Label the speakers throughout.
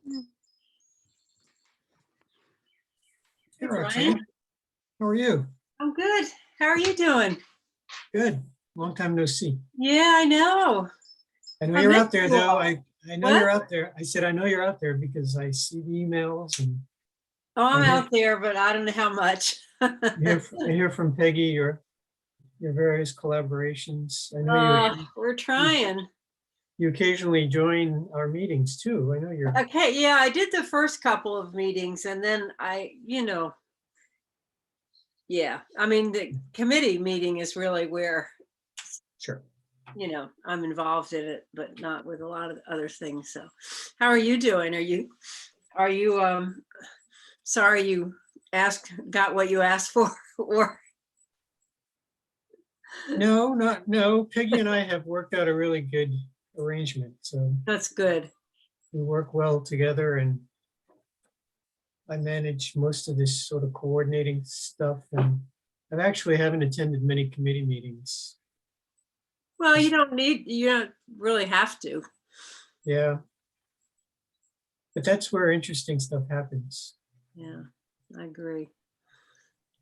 Speaker 1: Hey,
Speaker 2: Brian.
Speaker 1: Roxanne. How are you?
Speaker 2: I'm good. How are you doing?
Speaker 1: Good. Long time no see.
Speaker 2: Yeah, I know.
Speaker 1: I know
Speaker 2: I
Speaker 1: you're
Speaker 2: miss
Speaker 1: out there
Speaker 2: you
Speaker 1: though.
Speaker 2: all.
Speaker 1: I know
Speaker 2: What?
Speaker 1: you're out there. I said, I know you're out there because I see the emails and
Speaker 2: Oh, I'm
Speaker 1: I hear-
Speaker 2: out there, but I don't know how much.
Speaker 1: I hear from Peggy your various collaborations. I know
Speaker 2: We're trying.
Speaker 1: you occasionally join our meetings too. I know you're,
Speaker 2: Okay, yeah, I did the first couple of meetings and then yeah, I mean, the committee meeting is really where,
Speaker 1: sure.
Speaker 2: I'm involved in it, but not with a lot of other things. So how are you doing? Are you sorry you got what you asked for? Or
Speaker 1: No. Peggy and I have worked out a really good arrangement. So
Speaker 2: that's good.
Speaker 1: we work well together and I manage most of this sort of coordinating stuff and I actually haven't attended many committee meetings.
Speaker 2: Well, you don't really have to.
Speaker 1: Yeah. But that's where interesting stuff happens.
Speaker 2: Yeah, I agree.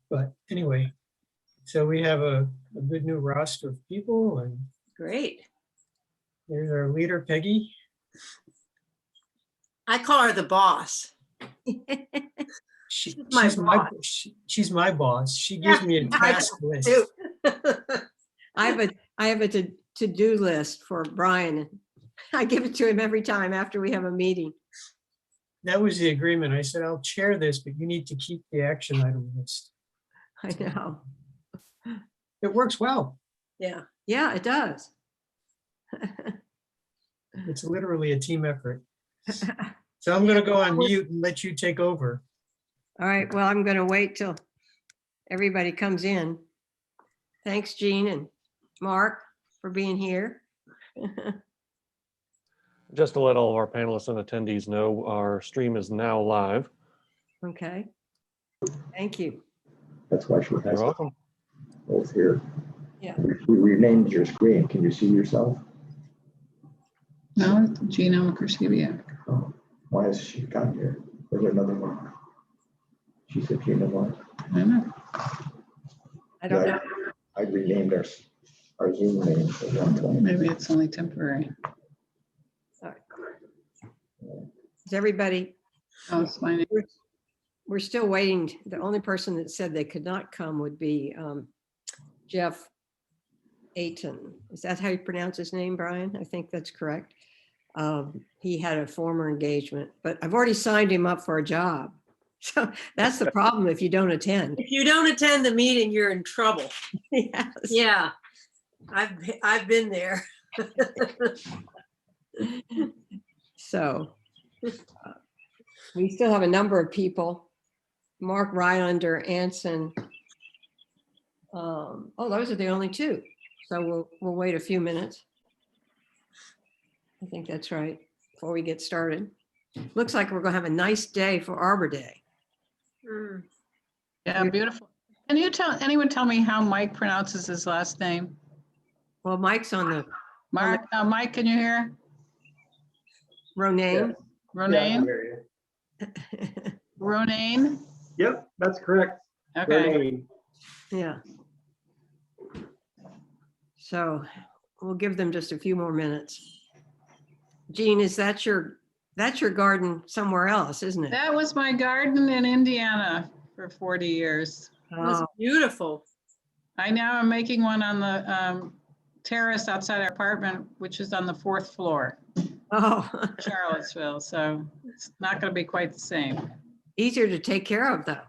Speaker 1: But anyway, so we have a good new roster of people and
Speaker 2: Great.
Speaker 1: there's our leader, Peggy.
Speaker 2: I call her the boss.
Speaker 1: She's
Speaker 2: my
Speaker 1: my she's my boss. She gives me a task list.
Speaker 2: Too.
Speaker 3: I have a to-do list for Brian. I give it to him every time after we have a meeting.
Speaker 1: That was the agreement. I said, I'll chair this, but you need to keep the action item list.
Speaker 3: I know.
Speaker 1: It works well.
Speaker 2: Yeah.
Speaker 3: Yeah, it does.
Speaker 1: It's literally a team effort. So I'm going to go on mute and let you take over.
Speaker 3: All right, well, I'm going to wait till everybody comes in. Thanks, Jean and Mark, for being here.
Speaker 4: Just to let all of our panelists and attendees know, our stream is now live.
Speaker 3: Okay. Thank you.
Speaker 5: That's why she
Speaker 4: You're
Speaker 5: has
Speaker 4: welcome.
Speaker 5: both here.
Speaker 3: Yeah.
Speaker 5: We renamed your screen. Can you see yourself?
Speaker 6: No, Gina Microskivia.
Speaker 5: Oh, why has she gotten here? Is there another one? She said Gina one.
Speaker 6: I don't know.
Speaker 3: I don't know.
Speaker 5: I renamed our Zoom name at one point.
Speaker 6: Maybe it's only temporary.
Speaker 3: Is everybody,
Speaker 6: Oh, it's fine.
Speaker 3: we're still waiting. The only person that said they could not come would be Jeff Ayton. Is that how you pronounce his name, Brian? I think that's correct. He had a former engagement, but I've already signed him up for a job. So that's the problem if you don't attend.
Speaker 2: If you don't attend the meeting, you're in trouble.
Speaker 3: Yes.
Speaker 2: Yeah. I've been there.
Speaker 3: So we still have a number of people. Mark Rylander, Anson. Oh, those are the only two. So we'll wait a few minutes. I think that's right before we get started. Looks like we're gonna have a nice day for Arbor Day.
Speaker 2: Mm.
Speaker 6: Yeah, beautiful. Can you anyone tell me how Mike pronounces his last name?
Speaker 3: Well, Mike's on the
Speaker 6: Mark, Mike, can you hear?
Speaker 3: Ronayne.
Speaker 6: Ronayne? Ronayne?
Speaker 7: Yep, that's correct.
Speaker 6: Okay.
Speaker 7: Renee.
Speaker 3: Yeah. So we'll give them just a few more minutes. Jean, is that's your garden somewhere else, isn't it?
Speaker 6: That was my garden in Indiana for 40 years.
Speaker 2: That's
Speaker 3: Oh,
Speaker 2: beautiful.
Speaker 6: I now am making one on the terrace outside our apartment, which is on the 4th floor,
Speaker 3: oh.
Speaker 6: Charlottesville. So it's not going to be quite the same.
Speaker 3: Easier to take care of though.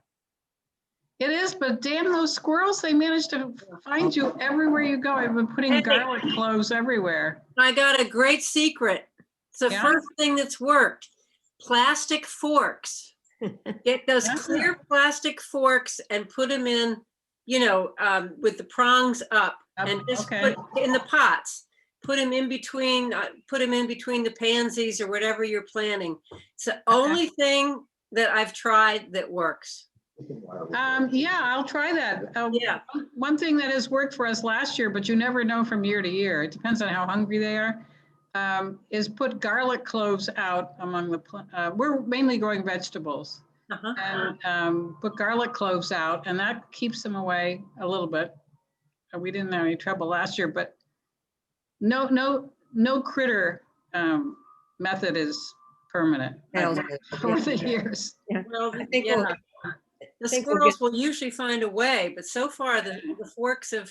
Speaker 6: It is, but damn those squirrels, they managed to find you everywhere you go. I've been putting
Speaker 2: Hey.
Speaker 6: garlic cloves everywhere.
Speaker 2: I got a great secret. It's the
Speaker 6: Yeah?
Speaker 2: first thing that's worked. Plastic forks. Get those
Speaker 6: Yeah.
Speaker 2: clear plastic forks and put them in, with the prongs up and just
Speaker 6: Okay.
Speaker 2: put in the pots. Put them in between the pansies or whatever you're planting. It's the only thing that I've tried that works.
Speaker 6: Yeah, I'll try that.
Speaker 2: Yeah.
Speaker 6: One thing that has worked for us last year, but you never know from year to year. It depends on how hungry they are. is put garlic cloves out among the, we're mainly growing vegetables.
Speaker 2: Uh-huh.
Speaker 6: And put garlic cloves out, and that keeps them away a little bit. We didn't have any trouble last year, but no critter method is permanent
Speaker 3: Fails
Speaker 6: over
Speaker 3: it.
Speaker 6: the years.
Speaker 2: Well,
Speaker 3: I think
Speaker 2: yeah,
Speaker 3: we'll,
Speaker 2: the
Speaker 3: think we'll
Speaker 2: squirrels will usually find a way, but so far the forks have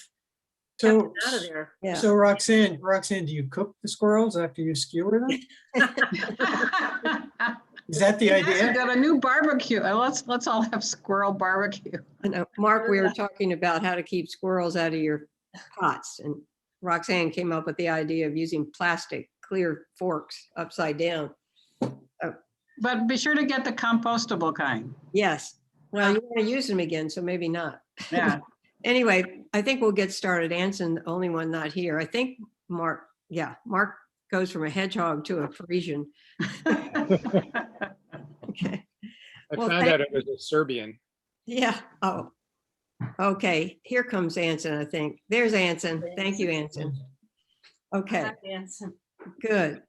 Speaker 2: kept
Speaker 1: So,
Speaker 2: it out of there.
Speaker 3: yeah.
Speaker 1: so Roxanne, do you cook the squirrels after you skewer them? Is that the
Speaker 6: We
Speaker 1: idea?
Speaker 6: got a new barbecue. Let's all have squirrel barbecue.
Speaker 3: I know, Mark, we were talking about how to keep squirrels out of your pots, and Roxanne came up with the idea of using plastic clear forks upside down.
Speaker 6: But be sure to get the compostable kind.
Speaker 3: Yes. Well, you want to use them again, so maybe not.
Speaker 6: Yeah.
Speaker 3: Anyway, I think we'll get started. Anson, the only one not here. I think Mark goes from a hedgehog to a Parisian. Okay.
Speaker 7: I
Speaker 3: Well,
Speaker 7: found out it was a Serbian.
Speaker 3: Yeah. Oh, okay. Here comes Anson, I think. There's Anson. Thank you, Anson. Okay,
Speaker 2: Hi, Anson.
Speaker 3: good.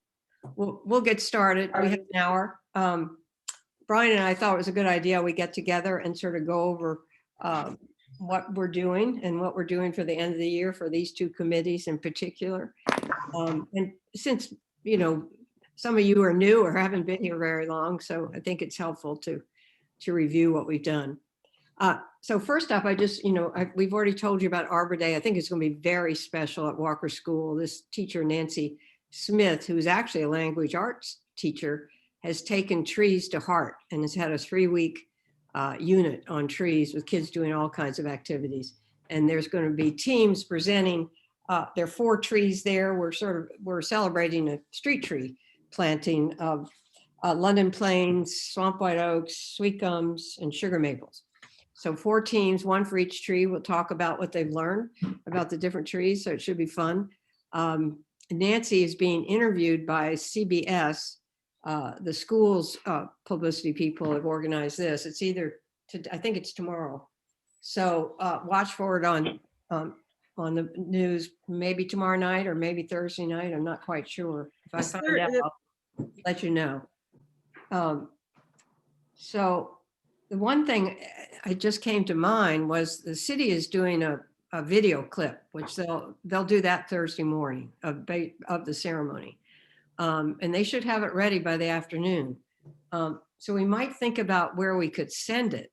Speaker 3: We'll get started. We have an hour. Brian and I thought it was a good idea. We get together and sort of go over what we're doing and what we're doing for the end of the year for these two committees in particular. And since, you know, some of you are new or haven't been here very long, so I think it's helpful to review what we've done. So first up, we've already told you about Arbor Day. I think it's going to be very special at Walker School. This teacher, Nancy Smith, who's actually a language arts teacher, has taken trees to heart and has had a 3-week unit on trees with kids doing all kinds of activities. And there's going to be teams presenting. There are 4 trees there. We're celebrating a street tree planting of London Plains, Swamp White Oaks, Sweet Gums, and Sugar Maples. So 4 teams, 1 for each tree. We'll talk about what they've learned about the different trees. So it should be fun. Nancy is being interviewed by CBS. The school's publicity people have organized this. It's I think it's tomorrow. So watch for it on the news, maybe tomorrow night or maybe Thursday night. I'm not quite sure. If I
Speaker 2: Yes,
Speaker 3: find
Speaker 2: there-
Speaker 3: out, I'll let you know. So the one thing I just came to mind was the city is doing a video clip, which they'll do that Thursday morning of the ceremony. And they should have it ready by the afternoon. So we might think about where we could send it.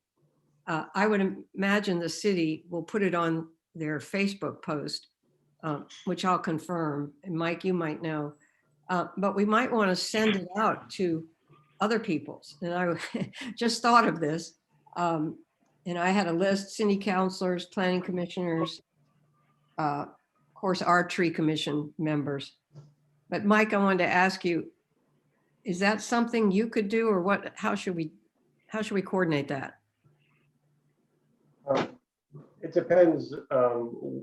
Speaker 3: I would imagine the city will put it on their Facebook post, which I'll confirm. And Mike, you might know. But we might want to send it out to other people's. And I just thought of this. And I had a list: city councilors, planning commissioners, of course, our tree commission members. But Mike, I wanted to ask you, is that something you could do, or what? How should we coordinate that?
Speaker 8: It depends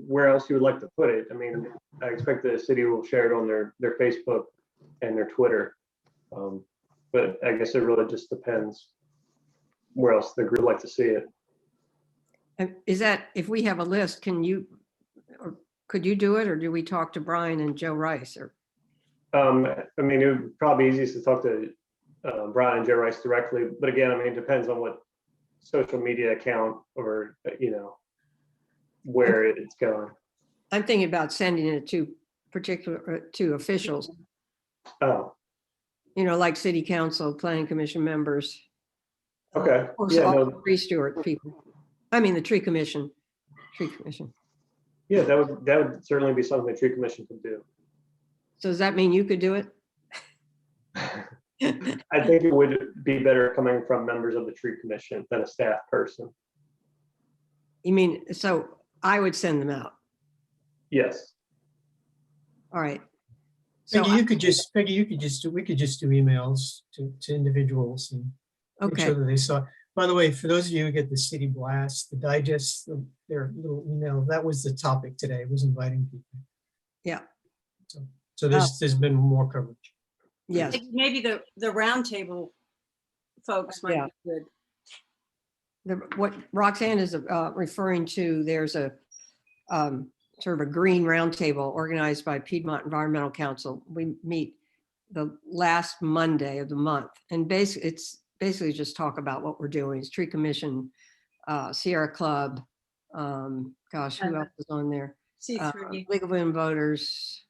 Speaker 8: where else you would like to put it. I mean, I expect the city will share it on their Facebook and their Twitter. But I guess it really just depends where else the group would like to see it.
Speaker 3: And is that, if we have a list, could you do it, or do we talk to Brian and Joe Rice? Or
Speaker 8: I mean, it would probably be easiest to talk to Brian and Joe Rice directly. But again, I mean, it depends on what social media account or, where it's going.
Speaker 3: I'm thinking about sending it to officials,
Speaker 8: Oh,
Speaker 3: like city council, planning commission members.
Speaker 8: okay.
Speaker 3: Of course,
Speaker 8: Yeah,
Speaker 3: all
Speaker 8: no,
Speaker 3: the tree steward people. I mean, the tree commission.
Speaker 8: yeah, that would certainly be something the tree commission could do.
Speaker 3: So does that mean you could do it?
Speaker 8: I think it would be better coming from members of the tree commission than a staff person.
Speaker 3: You mean, so I would send them out.
Speaker 8: Yes.
Speaker 3: All right. So,
Speaker 1: Peggy, we could just do emails to individuals and make
Speaker 3: okay,
Speaker 1: sure that they saw. By the way, for those of you who get the city blast, the digest, their little email, that was the topic today, was inviting people.
Speaker 3: Yeah.
Speaker 1: So there's been more coverage.
Speaker 3: yes.
Speaker 2: Maybe the roundtable folks might
Speaker 3: Yeah.
Speaker 2: be good.
Speaker 3: What Roxanne is referring to, there's a sort of a green roundtable organized by Piedmont Environmental Council. We meet the last Monday of the month, and it's basically just talk about what we're doing. It's Tree Commission, Sierra Club, gosh, who else is on there?
Speaker 2: C3.
Speaker 3: League of Women Voters,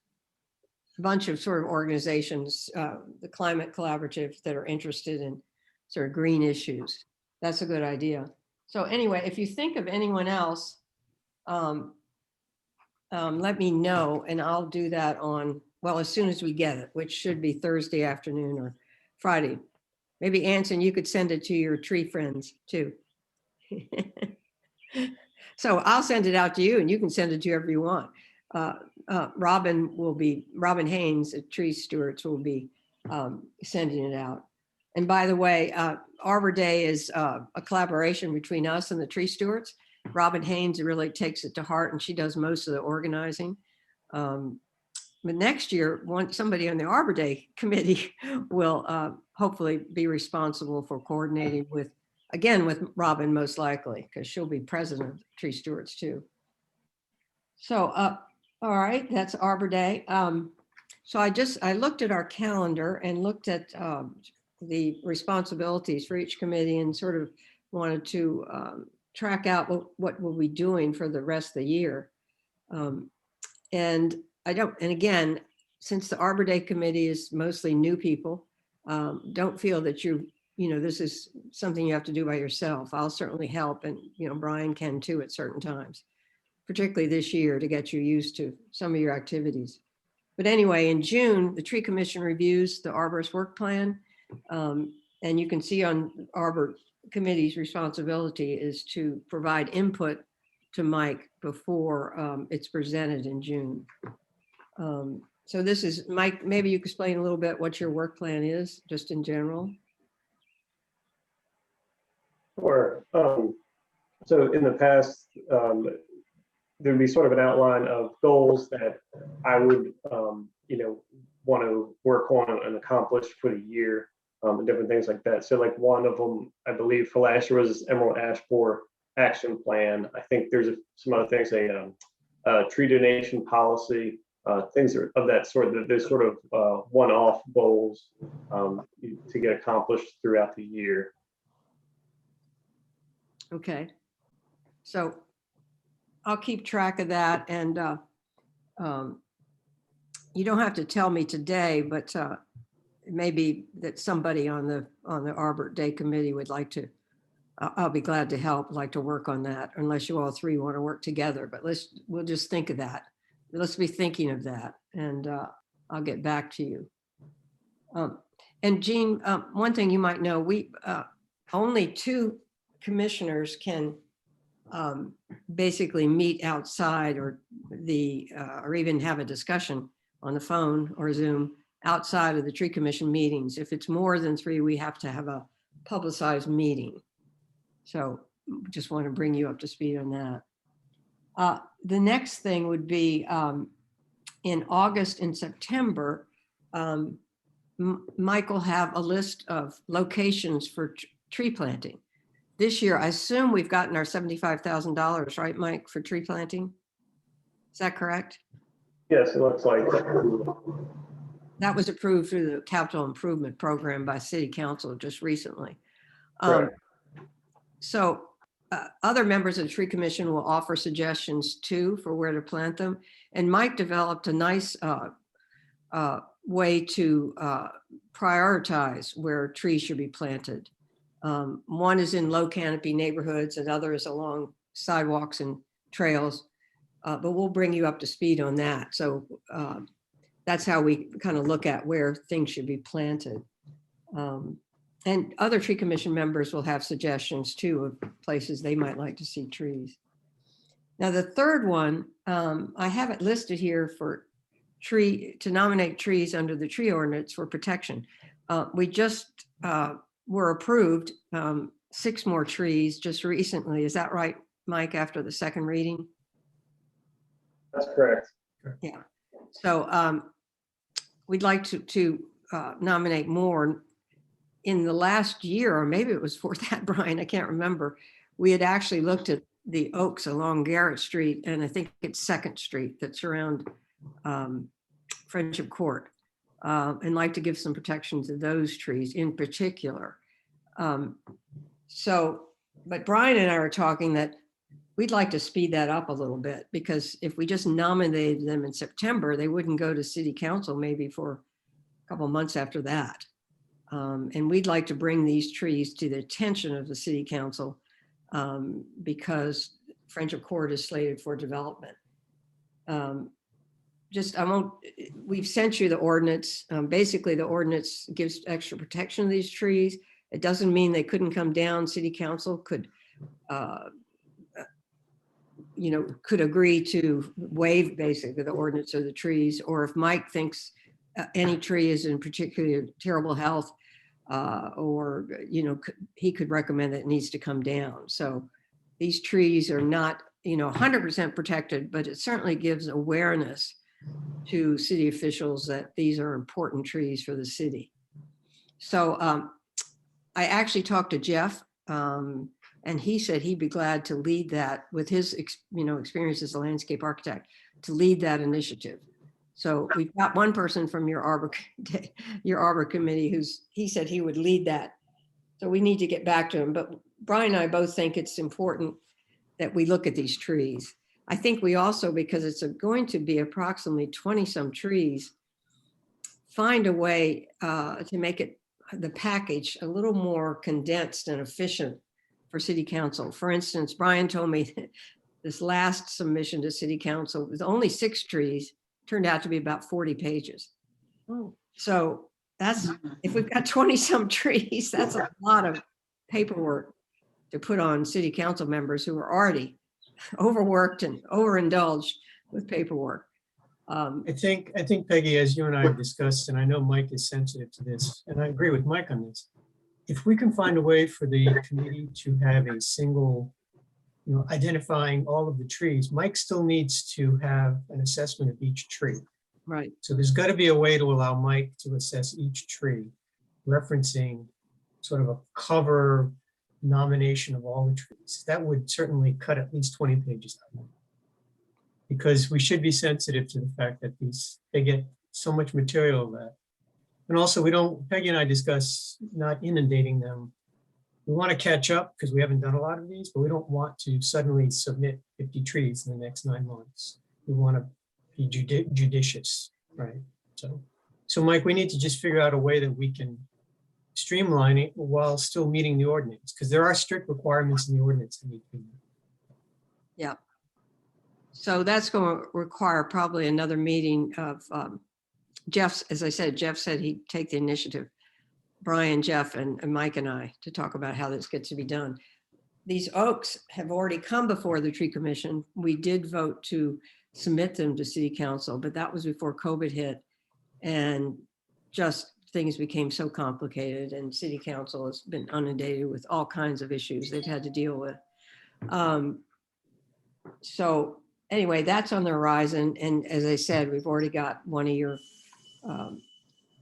Speaker 3: a bunch of sort of organizations, the Climate Collaborative, that are interested in sort of green issues. That's a good idea. So anyway, if you think of anyone else, let me know, and I'll do that on, well, as soon as we get it, which should be Thursday afternoon or Friday. Maybe Anson, you could send it to your tree friends too. So I'll send it out to you, and you can send it to whoever you want. Robin Haynes at Tree Stewards will be sending it out. And by the way, Arbor Day is a collaboration between us and the Tree Stewards. Robin Haynes really takes it to heart, and she does most of the organizing. But next year, somebody on the Arbor Day committee will hopefully be responsible for coordinating with Robin, most likely, because she'll be president of Tree Stewards too. So, all right, that's Arbor Day. So I looked at our calendar and looked at the responsibilities for each committee, and sort of wanted to track out what we'll be doing for the rest of the year. And again, since the Arbor Day committee is mostly new people, don't feel that this is something you have to do by yourself. I'll certainly help, and Brian can too at certain times, particularly this year, to get you used to some of your activities. But anyway, in June, the Tree Commission reviews the arborist work plan. And you can see on Arbor Committee's responsibility is to provide input to Mike before it's presented in June. So this is, Mike, maybe you could explain a little bit what your work plan is, just in general.
Speaker 8: Sure. So in the past, there'd be sort of an outline of goals that I would, want to work on and accomplish for the year, and different things like that. So like one of them, I believe for last year, was this Emerald Ash Borer action plan. I think there's some other things, a tree donation policy, things of that sort. There's sort of one-off goals to get accomplished throughout the year.
Speaker 3: Okay. So I'll keep track of that, and you don't have to tell me today, but maybe that somebody on the Arbor Day committee would like to. I'll be glad to help, like to work on that, unless you all three want to work together. But we'll just think of that. Let's be thinking of that, and I'll get back to you. And Jean, one thing you might know, we only 2 commissioners can basically meet outside, or even have a discussion on the phone or Zoom outside of the Tree Commission meetings. If it's more than 3, we have to have a publicized meeting. So just want to bring you up to speed on that. The next thing would be in August and September, Mike will have a list of locations for tree planting. This year, I assume we've gotten our $75,000, right, Mike, for tree planting? Is that correct?
Speaker 8: Yes, it looks like.
Speaker 3: That was approved through the capital improvement program by City Council just recently.
Speaker 8: Correct.
Speaker 3: So other members of the Tree Commission will offer suggestions too for where to plant them. And Mike developed a nice way to prioritize where trees should be planted. One is in low canopy neighborhoods, and other is along sidewalks and trails. But we'll bring you up to speed on that. So that's how we kind of look at where things should be planted. And other Tree Commission members will have suggestions too of places they might like to see trees. Now, the third one, I have it listed here for to nominate trees under the tree ordinance for protection. We just were approved 6 more trees just recently. Is that right, Mike, after the second reading?
Speaker 8: That's correct.
Speaker 3: Yeah. So we'd like to nominate more. In the last year, or maybe it was for that, Brian, I can't remember. We had actually looked at the oaks along Garrett Street, and I think it's Second Street that surround Friendship Court, and like to give some protection to those trees in particular. But Brian and I were talking that we'd like to speed that up a little bit, because if we just nominated them in September, they wouldn't go to city council maybe for a couple months after that. And we'd like to bring these trees to the attention of the city council, because Friendship Court is slated for development. We've sent you the ordinance. Basically, the ordinance gives extra protection to these trees. It doesn't mean they couldn't come down. City council could, could agree to waive basically the ordinance of the trees, or if Mike thinks any tree is in particularly terrible health, he could recommend that it needs to come down. So these trees are not, 100% protected, but it certainly gives awareness to city officials that these are important trees for the city. So I actually talked to Jeff, and he said he'd be glad to lead that with his, experience as a landscape architect, to lead that initiative. So we've got one person from your arbor committee he said he would lead that. So we need to get back to him. But Brian and I both think it's important that we look at these trees. I think we also, because it's going to be approximately 20 some trees, find a way to make the package a little more condensed and efficient for city council. For instance, Brian told me that this last submission to city council with only 6 trees turned out to be about 40 pages. So that's, if we've got 20 some trees, that's a lot of paperwork to put on city council members who are already overworked and overindulged with paperwork.
Speaker 1: I think Peggy, as you and I have discussed, and I know Mike is sensitive to this, and I agree with Mike on this. If we can find a way for the committee to have a single, identifying all of the trees, Mike still needs to have an assessment of each tree.
Speaker 3: Right.
Speaker 1: So there's got to be a way to allow Mike to assess each tree, referencing sort of a cover nomination of all the trees. That would certainly cut at least 20 pages out. Because we should be sensitive to the fact that they get so much material of that. And also Peggy and I discuss not inundating them. We want to catch up because we haven't done a lot of these, but we don't want to suddenly submit 50 trees in the next 9 months. We want to be judicious, right? So Mike, we need to just figure out a way that we can streamline it while still meeting the ordinance, because there are strict requirements in the ordinance that need to be met.
Speaker 3: Yeah. So that's going to require probably another meeting of Jeff's. As I said, Jeff said he'd take the initiative, Brian, Jeff, and Mike and I, to talk about how this gets to be done. These oaks have already come before the tree commission. We did vote to submit them to city council, but that was before COVID hit, and just things became so complicated, and city council has been inundated with all kinds of issues they've had to deal with. So anyway, that's on the horizon. And as I said, we've already got one of your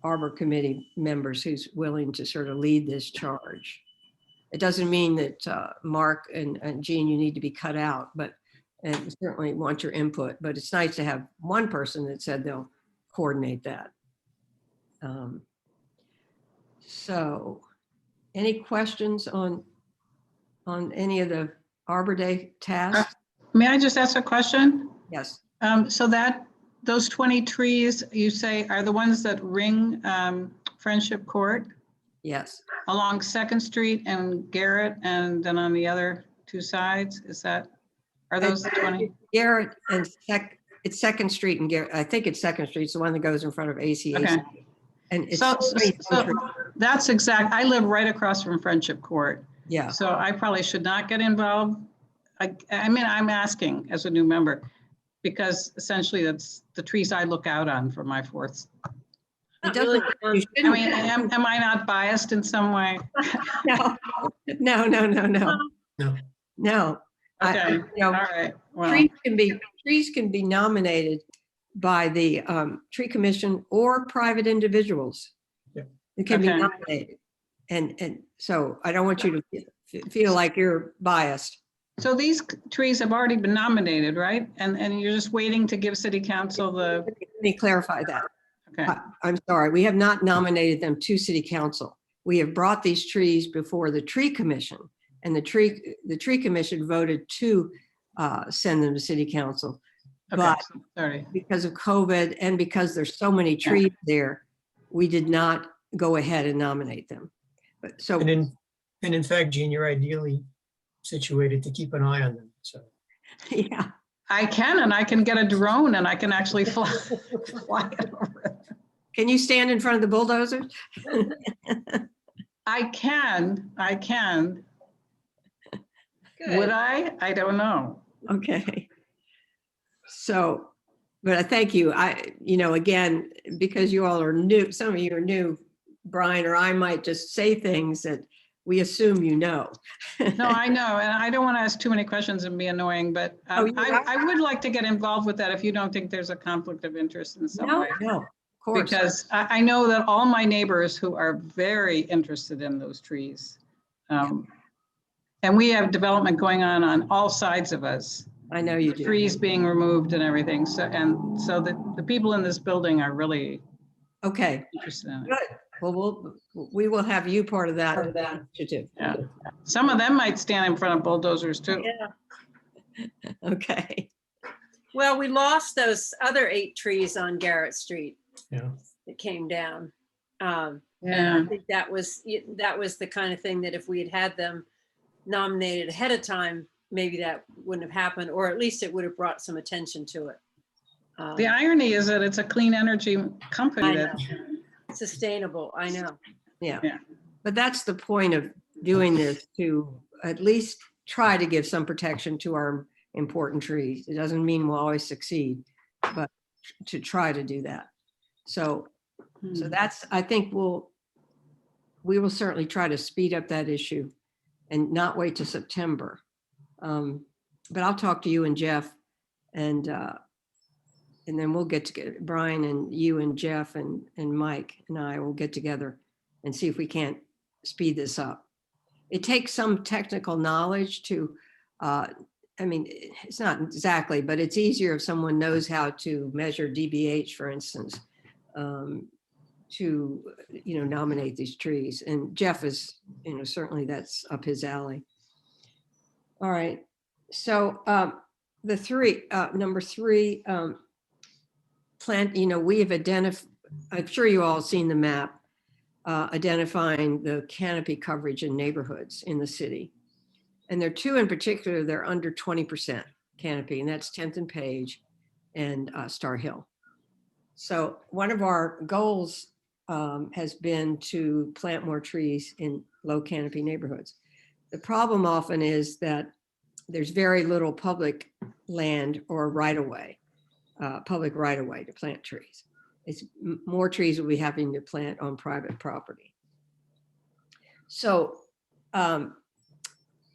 Speaker 3: Arbor Committee members who's willing to sort of lead this charge. It doesn't mean that Mark and Jean, you need to be cut out, and we certainly want your input, but it's nice to have one person that said they'll coordinate that. So any questions on any of the Arbor Day tasks?
Speaker 6: May I just ask a question?
Speaker 3: Yes.
Speaker 6: So those 20 trees you say are the ones that ring Friendship Court
Speaker 3: Yes.
Speaker 6: along Second Street and Garrett, and then on the other 2 sides? Are those the 20?
Speaker 3: Garrett and it's Second Street and Garrett. I think it's Second Street. It's the one that goes in front of ACA.
Speaker 6: Okay.
Speaker 3: And it's
Speaker 6: So that's exact. I live right across from Friendship Court.
Speaker 3: yeah.
Speaker 6: So I probably should not get involved. I mean, I'm asking as a new member, because essentially that's the trees I look out on for my fourths.
Speaker 3: It doesn't. You
Speaker 6: I
Speaker 3: shouldn't-
Speaker 6: mean, am I not biased in some way?
Speaker 3: No. No.
Speaker 6: Okay, all right. Well,
Speaker 3: Trees can be nominated by the tree commission or private individuals.
Speaker 1: Yeah.
Speaker 3: It can be
Speaker 6: Okay.
Speaker 3: nominated. And so I don't want you to feel like you're biased.
Speaker 6: So these trees have already been nominated, right? And you're just waiting to give city council the,
Speaker 3: Let me clarify that.
Speaker 6: okay,
Speaker 3: I'm sorry, we have not nominated them to city council. We have brought these trees before the tree commission, and the tree commission voted to send them to city council.
Speaker 6: okay,
Speaker 3: But
Speaker 6: sorry.
Speaker 3: because of COVID and because there's so many trees there, we did not go ahead and nominate them. But so,
Speaker 1: And in fact, Gene, you're ideally situated to keep an eye on them, so.
Speaker 3: yeah,
Speaker 6: I can, and I can get a drone and I can actually fly it over.
Speaker 3: can you stand in front of the bulldozers?
Speaker 6: I can. Would I? I don't know.
Speaker 3: Okay. So, but I thank you. Again, because you all are new, some of you are new, Brian, or I might just say things that we assume you know.
Speaker 6: No, I know, and I don't want to ask too many questions and be annoying, but
Speaker 3: Oh,
Speaker 6: I would like to get involved with that if you don't think there's a conflict of interest in some way.
Speaker 3: No, of course.
Speaker 6: Because I know that all my neighbors who are very interested in those trees. And we have development going on all sides of us.
Speaker 3: I know you do.
Speaker 6: Trees being removed and everything. So the people in this building are really
Speaker 3: Okay,
Speaker 6: interested in it.
Speaker 3: good. Well, we will have you part of that initiative.
Speaker 6: Yeah. Some of them might stand in front of bulldozers too.
Speaker 3: Okay.
Speaker 2: Well, we lost those other 8 trees on Garrett Street
Speaker 1: Yeah.
Speaker 2: that came down. And
Speaker 6: Yeah.
Speaker 2: I think that was the kind of thing that if we had had them nominated ahead of time, maybe that wouldn't have happened, or at least it would have brought some attention to it.
Speaker 6: The irony is that it's a clean energy company
Speaker 2: I
Speaker 6: that,
Speaker 2: know. Sustainable, I know.
Speaker 3: Yeah.
Speaker 6: Yeah.
Speaker 3: But that's the point of doing this, to at least try to give some protection to our important trees. It doesn't mean we'll always succeed, but to try to do that. So that's, I think we will certainly try to speed up that issue and not wait till September. But I'll talk to you and Jeff, and then we'll get together, Brian and you and Jeff and Mike and I will get together and see if we can't speed this up. It takes some technical knowledge to, it's not exactly, but it's easier if someone knows how to measure DBH, for instance, to, nominate these trees. And Jeff is, certainly that's up his alley. All right. So number 3, plant, we have identified, I'm sure you all seen the map, identifying the canopy coverage in neighborhoods in the city. And there are 2 in particular, they're under 20% canopy, and that's 10th and Page and Star Hill. So one of our goals has been to plant more trees in low canopy neighborhoods. The problem often is that there's very little public land or public right-of-way to plant trees. It's more trees we'll be having to plant on private property. So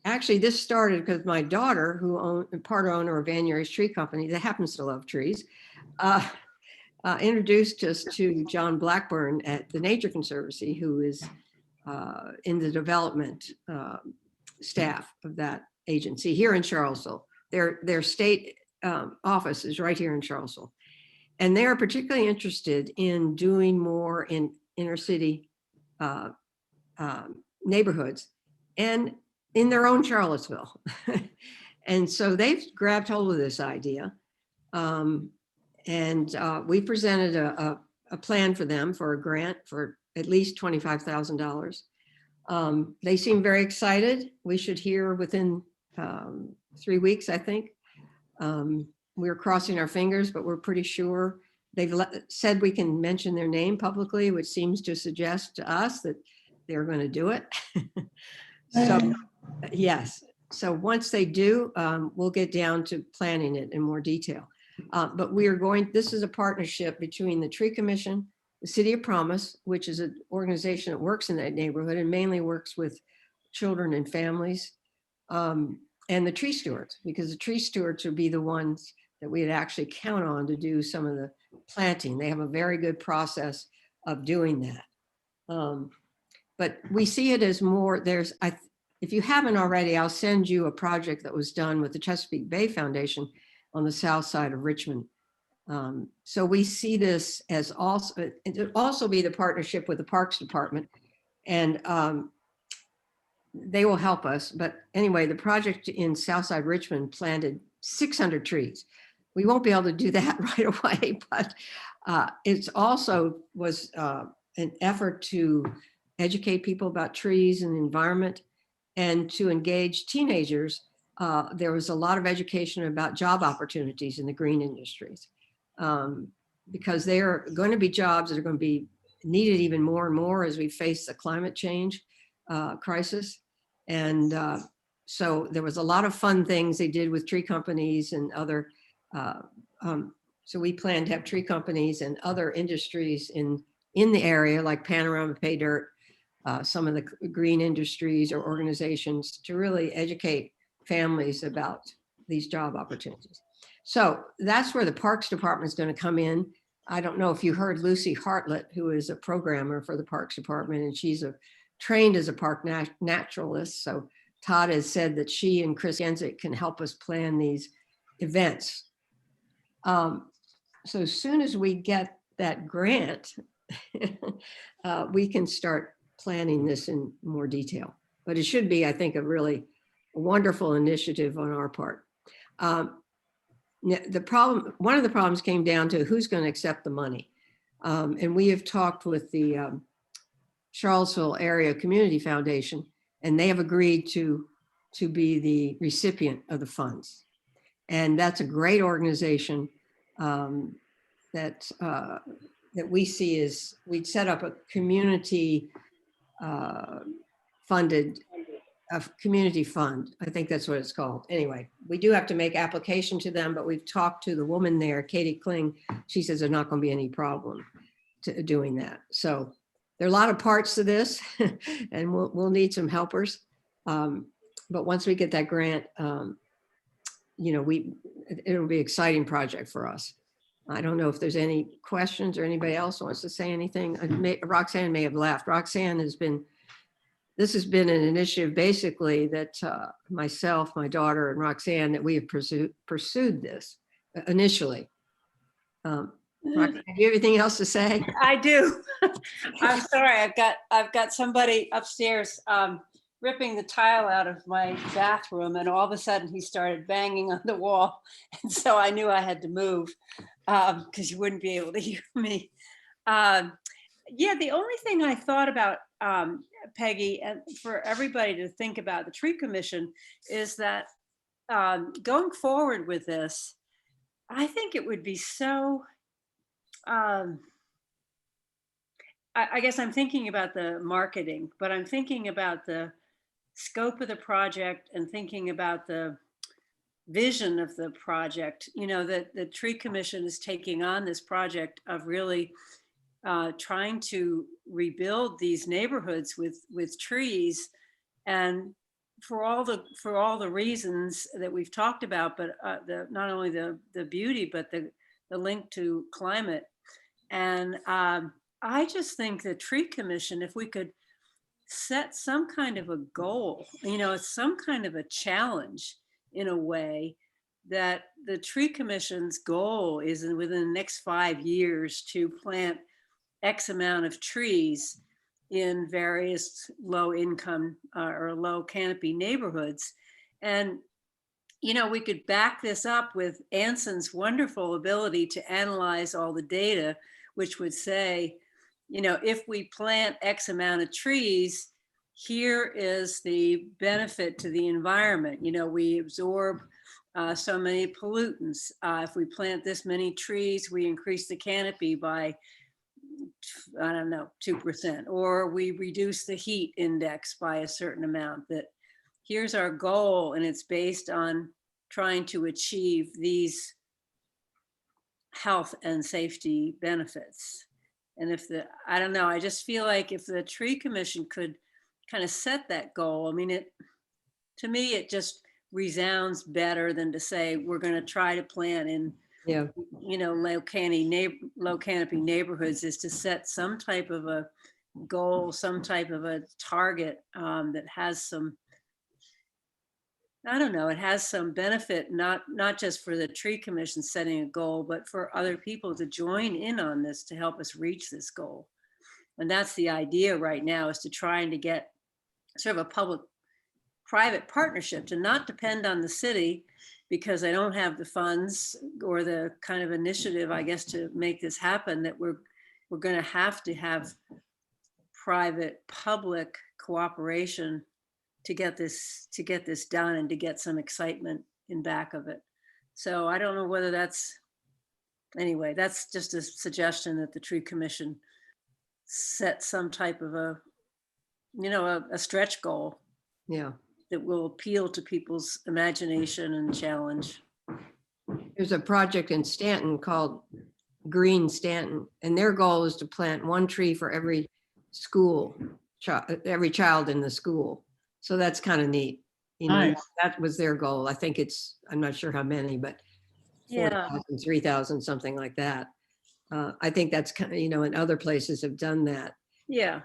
Speaker 3: actually this started because my daughter, who part owner of Van Nuys Tree Company, that happens to love trees, introduced us to John Blackburn at the Nature Conservancy, who is in the development staff of that agency here in Charlottesville. Their state office is right here in Charlottesville. And they're particularly interested in doing more in inner city neighborhoods and in their own Charlottesville. And so they've grabbed hold of this idea. And we presented a plan for them for a grant for at least $25,000. They seem very excited. We should hear within 3 weeks, I think. We're crossing our fingers, but we're pretty sure. They've said we can mention their name publicly, which seems to suggest to us that they're going to do it. So, yes. So once they do, we'll get down to planning it in more detail. But this is a partnership between the Tree Commission, the City of Promise, which is an organization that works in that neighborhood and mainly works with children and families, and the tree stewards, because the tree stewards would be the ones that we'd actually count on to do some of the planting. They have a very good process of doing that. But we see it as more, if you haven't already, I'll send you a project that was done with the Chesapeake Bay Foundation on the south side of Richmond. So we see this as also, it would also be the partnership with the Parks Department, and they will help us. But anyway, the project in Southside Richmond planted 600 trees. We won't be able to do that right away, but it's also was an effort to educate people about trees and the environment and to engage teenagers. There was a lot of education about job opportunities in the green industries, because there are going to be jobs that are going to be needed even more and more as we face the climate change crisis. And so there was a lot of fun things they did with tree companies and other, so we plan to have tree companies and other industries in the area, like Panorama Pay Dirt, some of the green industries or organizations, to really educate families about these job opportunities. So that's where the Parks Department is going to come in. I don't know if you heard Lucy Hartlett, who is a programmer for the Parks Department, and she's trained as a park naturalist. So Todd has said that she and Chris Genzik can help us plan these events. So as soon as we get that grant, we can start planning this in more detail. But it should be, I think, a really wonderful initiative on our part. The problem, one of the problems came down to who's going to accept the money. And we have talked with the Charlottesville Area Community Foundation, and they have agreed to be the recipient of the funds. And that's a great organization that we see as, we'd set up a community funded, a community fund. I think that's what it's called. Anyway, we do have to make application to them, but we've talked to the woman there, Katie Kling. She says there's not going to be any problem to doing that. So there are a lot of parts to this, and we'll need some helpers. But once we get that grant, you know, it'll be an exciting project for us. I don't know if there's any questions or anybody else wants to say anything. Roxanne may have left. Roxanne this has been an initiative basically that myself, my daughter, and Roxanne, that we have pursued this initially. Roxanne, do you have anything else to say?
Speaker 2: I do. I'm sorry. I've got somebody upstairs ripping the tile out of my bathroom, and all of a sudden he started banging on the wall, and so I knew I had to move because you wouldn't be able to hear me. Yeah, the only thing I thought about, Peggy, and for everybody to think about, the Tree Commission, is that going forward with this, I think it would be so, I guess I'm thinking about the marketing, but I'm thinking about the scope of the project and thinking about the vision of the project. You know, that the Tree Commission is taking on this project of really trying to rebuild these neighborhoods with trees, and for all the reasons that we've talked about, but not only the beauty, but the link to climate. And I just think the Tree Commission, if we could set some kind of a goal, you know, some kind of a challenge in a way, that the Tree Commission's goal is within the next 5 years to plant X amount of trees in various low income or low canopy neighborhoods. And, you know, we could back this up with Anson's wonderful ability to analyze all the data, which would say, you know, if we plant X amount of trees, here is the benefit to the environment. You know, we absorb so many pollutants. If we plant this many trees, we increase the canopy by, I don't know, 2%, or we reduce the heat index by a certain amount. That here's our goal, and it's based on trying to achieve these health and safety benefits. And if I don't know, I just feel like if the Tree Commission could kind of set that goal, I mean, to me, it just resounds better than to say, we're going to try to plant in,
Speaker 3: Yeah.
Speaker 2: you know, low canopy neighborhoods, is to set some type of a goal, some type of a target that has some I don't know, it has some benefit, not just for the tree commission setting a goal, but for other people to join in on this to help us reach this goal. And that's the idea right now, is to trying to get sort of a public-private partnership, to not depend on the city because they don't have the funds or the kind of initiative, I guess, to make this happen, that we're going to have private public cooperation to get this done and to get some excitement in back of it. So I don't know whether anyway, that's just a suggestion that the tree commission set some type of a stretch goal
Speaker 3: Yeah.
Speaker 2: that will appeal to people's imagination and challenge.
Speaker 3: There's a project in Stanton called Green Stanton, and their goal is to plant 1 tree for every every child in the school. So that's kind of neat.
Speaker 6: Nice.
Speaker 3: That was their goal. I think I'm not sure how many, but
Speaker 2: Yeah.
Speaker 3: 4,000, 3,000, something like that. I think that's kind of, and other places have done that.
Speaker 2: Yeah.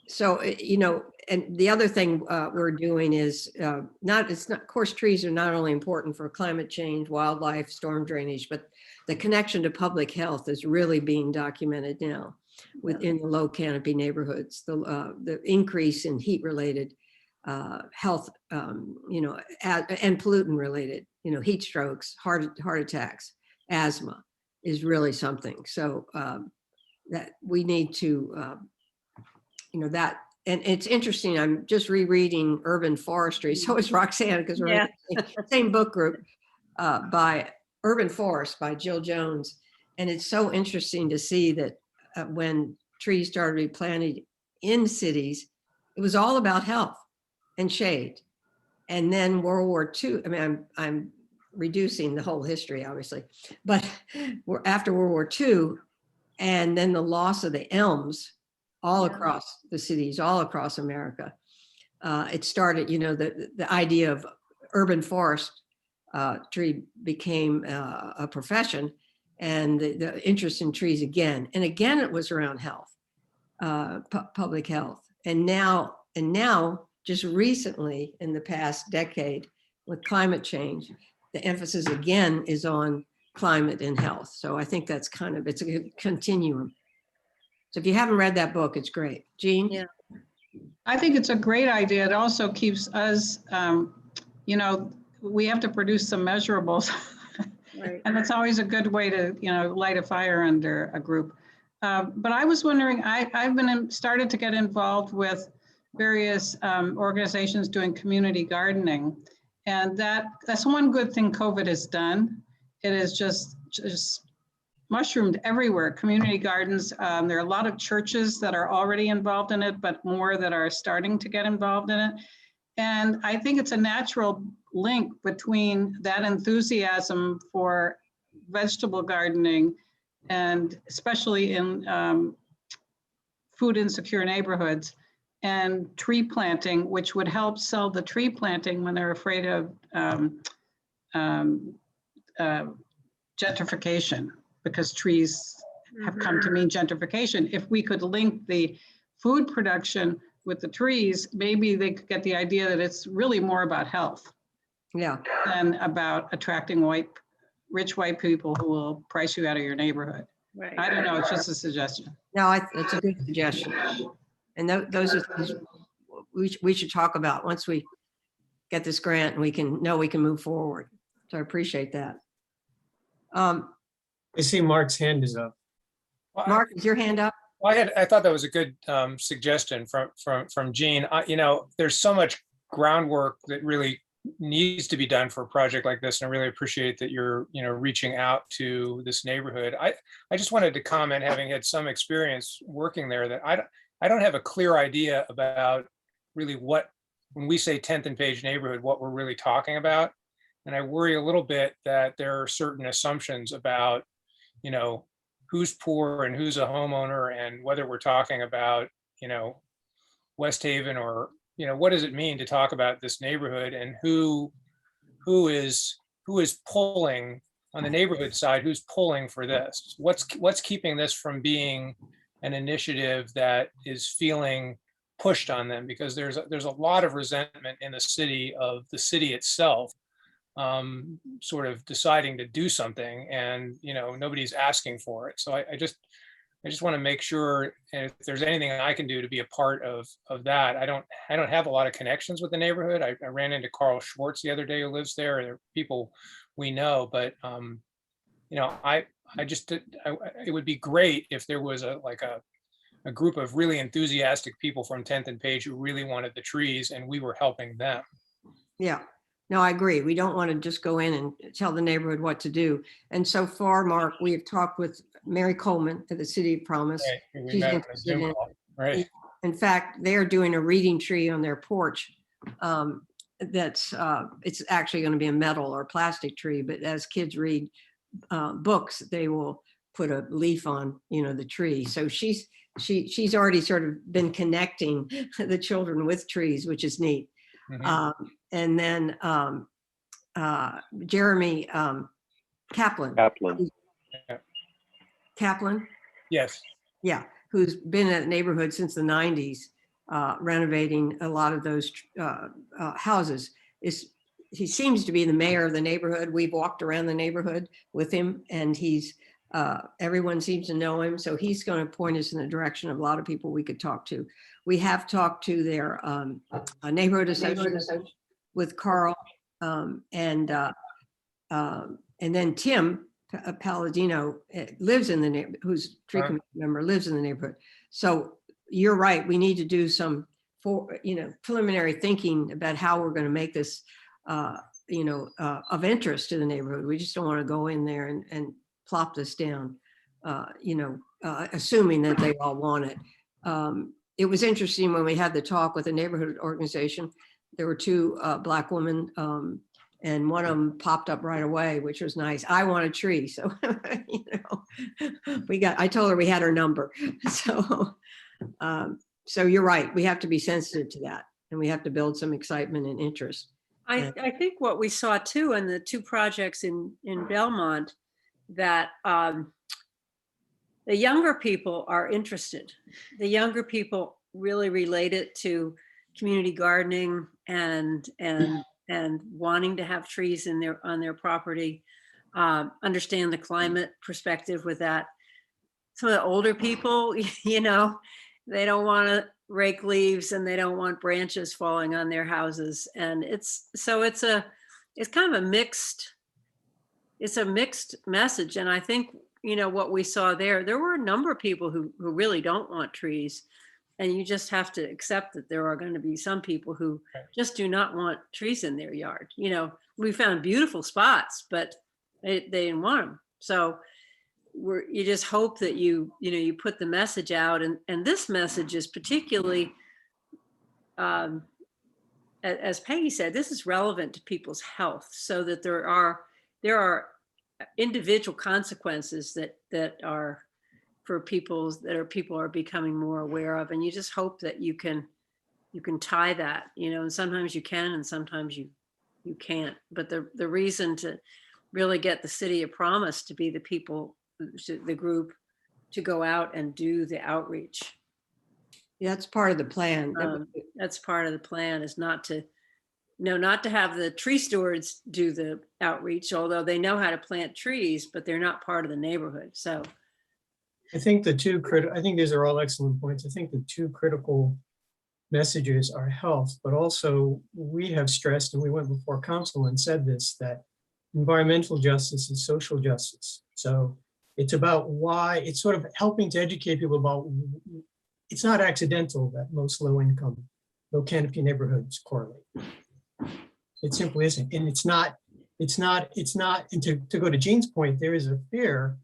Speaker 3: So, and the other thing we're doing is of course, trees are not only important for climate change, wildlife, storm drainage, but the connection to public health is really being documented now within the low canopy neighborhoods. The increase in heat related health, and pollutant related, heat strokes, heart attacks, asthma is really something. So that we need to, that, and it's interesting. I'm just rereading Urban Forestry. So is Roxanne, because we're in the same book group by Urban Forest by Jill Jones. And it's so interesting to see that when trees started to be planted in cities, it was all about health and shade. And then World War II, I mean, I'm reducing the whole history, obviously, but we're after World War II, and then the loss of the elms all across the cities, all across America. It started, the idea of urban forest tree became a profession, and the interest in trees again. And again, it was around health, public health. And now, just recently in the past decade with climate change, the emphasis again is on climate and health. So I think that's it's a continuum. So if you haven't read that book, it's great. Jean?
Speaker 2: Yeah.
Speaker 6: I think it's a great idea. It also keeps us, we have to produce some measurables.
Speaker 2: Right.
Speaker 6: And it's always a good way to, light a fire under a group. But I was wondering, I've started to get involved with various organizations doing community gardening. And that's one good thing COVID has done. It is just mushroomed everywhere, community gardens. There are a lot of churches that are already involved in it, but more that are starting to get involved in it. And I think it's a natural link between that enthusiasm for vegetable gardening, and especially in food insecure neighborhoods, and tree planting, which would help sell the tree planting when they're afraid of gentrification, because trees have come to mean gentrification. If we could link the food production with the trees, maybe they could get the idea that it's really more about health than about attracting rich white people who will price you out of your neighborhood.
Speaker 2: Right.
Speaker 6: I don't know, it's just a suggestion.
Speaker 3: No, it's a good suggestion. And those are things we should talk about once we get this grant and we can move forward. So I appreciate that.
Speaker 1: I see Mark's hand is up.
Speaker 3: Mark, is your hand up?
Speaker 7: Well, I thought that was a good suggestion from Jean. There's so much groundwork that really needs to be done for a project like this, and I really appreciate that you're reaching out to this neighborhood. I just wanted to comment, having had some experience working there, that I don't have a clear idea about really what, when we say 10th and Page neighborhood, what we're really talking about. And I worry a little bit that there are certain assumptions about, who's poor and who's a homeowner, and whether we're talking about, West Haven, or, what does it mean to talk about this neighborhood, and who is pulling on the neighborhood side, who's pulling for this? What's keeping this from being an initiative that is feeling pushed on them, because there's a lot of resentment in the city of the city itself sort of deciding to do something, and nobody's asking for it. So I just want to make sure, and if there's anything I can do to be a part of that. I don't have a lot of connections with the neighborhood. I ran into Carl Schwartz the other day who lives there. There are people we know, but it would be great if there was a group of really enthusiastic people from 10th and Page who really wanted the trees, and we were helping them.
Speaker 3: Yeah, no, I agree. We don't want to just go in and tell the neighborhood what to do. And so far, Mark, we have talked with Mary Coleman at the City of Promise.
Speaker 7: Right, we
Speaker 3: She's
Speaker 7: met on a
Speaker 3: interested
Speaker 7: Zoom
Speaker 3: in-
Speaker 7: call, right?
Speaker 3: In fact, they're doing a reading tree on their porch. That's it's actually going to be a metal or plastic tree, but as kids read books, they will put a leaf on, the tree. So she's already sort of been connecting the children with trees, which is neat.
Speaker 7: Mhm.
Speaker 3: And then Jeremy Kaplan. Kaplan,
Speaker 7: Yes.
Speaker 3: yeah, who's been in the neighborhood since the 90s, renovating a lot of those houses. He seems to be the mayor of the neighborhood. We've walked around the neighborhood with him, and everyone seems to know him. So he's going to point us in the direction of a lot of people we could talk to. We have talked to their neighborhood association with Carl, and then Tim Palladino lives in the neighborhood, who's tree committee member, lives in the neighborhood. So you're right. We need to do some preliminary thinking about how we're going to make this of interest to the neighborhood. We just don't want to go in there and plop this down, assuming that they all want it. It was interesting when we had the talk with the neighborhood organization. There were two Black women, and one of them popped up right away, which was nice. I want a tree. So, I told her we had her number. So you're right. We have to be sensitive to that, and we have to build some excitement and interest.
Speaker 2: I think what we saw too in the two projects in Belmont, that the younger people are interested. The younger people really relate it to community gardening and wanting to have trees on their property, understand the climate perspective with that. Some of the older people, they don't want to rake leaves, and they don't want branches falling on their houses. And it's kind of a mixed message. And I think, what we saw there were a number of people who really don't want trees. And you just have to accept that there are going to be some people who just do not want trees in their yard. We found beautiful spots, but they didn't want them. So you just hope that you put the message out, and this message is particularly, as Peggy said, this is relevant to people's health, so that there are individual consequences that are for people are becoming more aware of, and you just hope that you can tie that, and sometimes you can, and sometimes you can't. But the reason to really get the City of Promise to be the group to go out and do the outreach.
Speaker 3: That's part of the plan.
Speaker 2: That's part of the plan, is not to have the tree stewards do the outreach, although they know how to plant trees, but they're not part of the neighborhood. So
Speaker 1: I think I think these are all excellent points. I think the two critical messages are health, but also we have stressed, and we went before council and said this, that environmental justice is social justice. So it's about why, it's sort of helping to educate people about, it's not accidental that most low canopy neighborhoods correlate. It simply isn't. And it's not, and to go to Jean's point, there is a fear,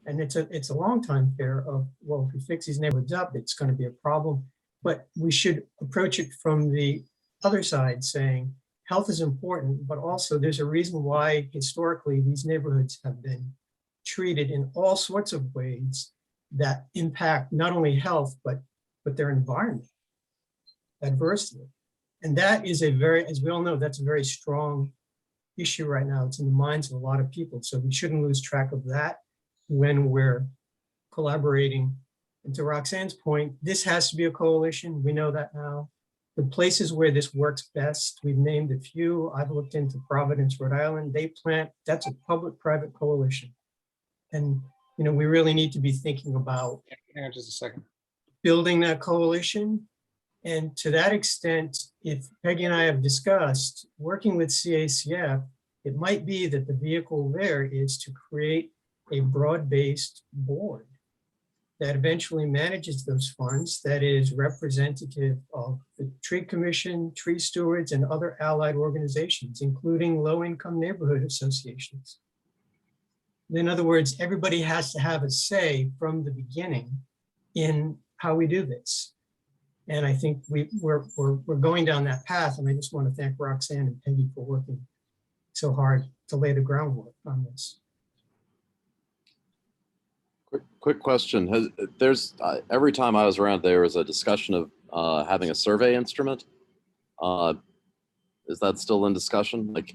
Speaker 1: and it's a long time fear of, well, if we fix these neighborhoods up, it's going to be a problem. But we should approach it from the other side, saying health is important, but also there's a reason why historically these neighborhoods have been treated in all sorts of ways that impact not only health, but their environment adversely. And that is as we all know, that's a very strong issue right now. It's in the minds of a lot of people. So we shouldn't lose track of that when we're collaborating And to Roxanne's point, this has to be a coalition. We know that now. The places where this works best, we've named a few. I've looked into Providence, Rhode Island. They plant, that's a public-private coalition. And, you know, we really need to be thinking about
Speaker 7: Hang on just a second.
Speaker 1: building that coalition. And to that extent, if Peggy and I have discussed, working with CACF, it might be that the vehicle there is to create a broad-based board that eventually manages those funds, that is representative of the tree commission, tree stewards, and other allied organizations, including low-income neighborhood associations. In other words, everybody has to have a say from the beginning in how we do this. And I think we're going down that path, and I just want to thank Roxanne and Peggy for working so hard to lay the groundwork on this.
Speaker 9: Quick question. Every time I was around, there was a discussion of having a survey instrument. Is that still in discussion? Like,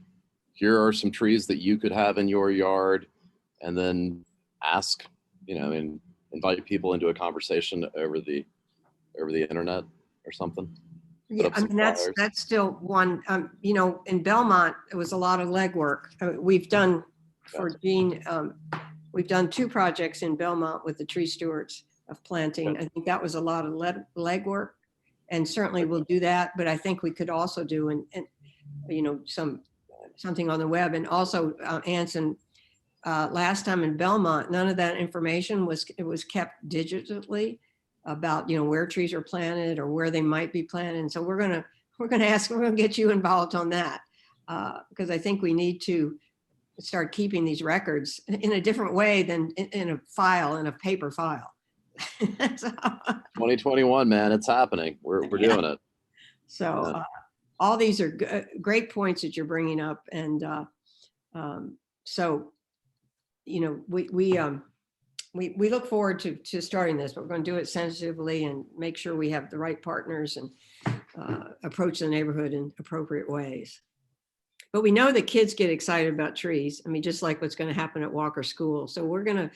Speaker 9: here are some trees that you could have in your yard, and then ask, and invite people into a conversation over the internet or something.
Speaker 3: Yeah, I mean, that's still one, in Belmont, it was a lot of legwork. We've done for Jean, we've done 2 projects in Belmont with the tree stewards of planting. I think that was a lot of legwork, and certainly we'll do that. But I think we could also do, something on the web. And also, Anson, last time in Belmont, none of that information was kept digitally about, where trees are planted or where they might be planted. And so we're gonna get you involved on that, because I think we need to start keeping these records in a different way than in a paper file. So,
Speaker 9: 2021, man, it's happening. We're doing it.
Speaker 3: So all these are great points that you're bringing up. And so, we look forward to starting this, but we're going to do it sensitively and make sure we have the right partners and approach the neighborhood in appropriate ways. But we know that kids get excited about trees. I mean, just like what's going to happen at Walker School. So we're going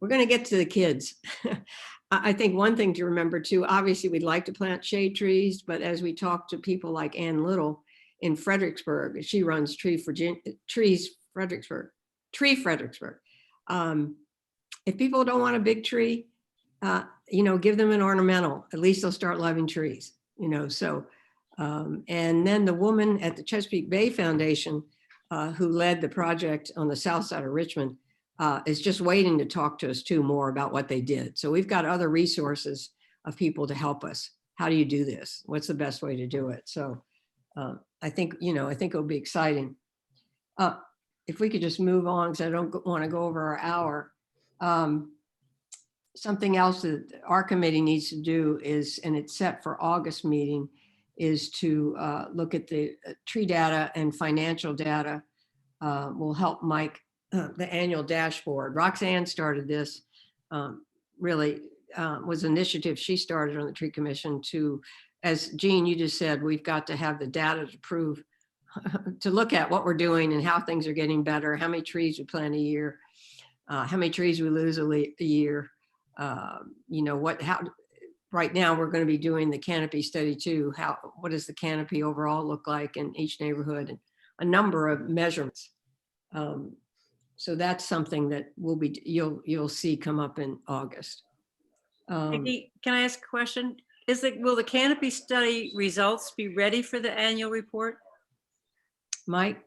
Speaker 3: to get to the kids. I think one thing to remember too, obviously we'd like to plant shade trees, but as we talk to people like Ann Little in Fredericksburg, she runs Tree Fredericksburg. If people don't want a big tree, give them an ornamental. At least they'll start loving trees, so. And then the woman at the Chesapeake Bay Foundation, who led the project on the south side of Richmond, is just waiting to talk to us too more about what they did. So we've got other resources of people to help us. How do you do this? What's the best way to do it? So I think it'll be exciting. If we could just move on, because I don't want to go over our hour. Something else that our committee needs to do is, and it's set for August meeting, is to look at the tree data and financial data. Will help Mike, the annual dashboard. Roxanne started this, really was an initiative she started on the Tree Commission to, as Jean, you just said, we've got to have the data to prove, to look at what we're doing and how things are getting better, how many trees we plant a year, how many trees we lose a year, right now we're going to be doing the canopy study too. What does the canopy overall look like in each neighborhood, and a number of measurements. So that's something that you'll see come up in August.
Speaker 2: Peggy, can I ask a question? Will the canopy study results be ready for the annual report?
Speaker 3: Mike?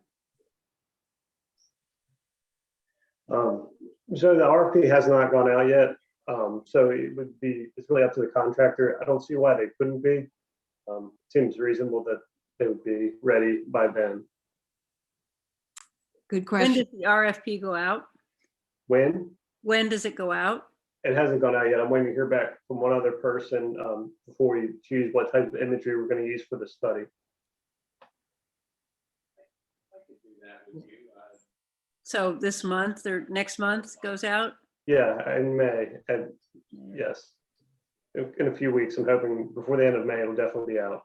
Speaker 8: So the RFP has not gone out yet. So it's really up to the contractor. I don't see why they couldn't be. Seems reasonable that they would be ready by then.
Speaker 3: Good
Speaker 2: When
Speaker 3: question.
Speaker 2: does the RFP go out?
Speaker 8: When?
Speaker 2: When does it go out?
Speaker 8: It hasn't gone out yet. I'm waiting to hear back from one other person before we choose what type of imagery we're going to use for the study.
Speaker 2: So this month or next month goes out?
Speaker 8: Yeah, in May. And yes, in a few weeks, I'm hoping before the end of May, it'll definitely be out.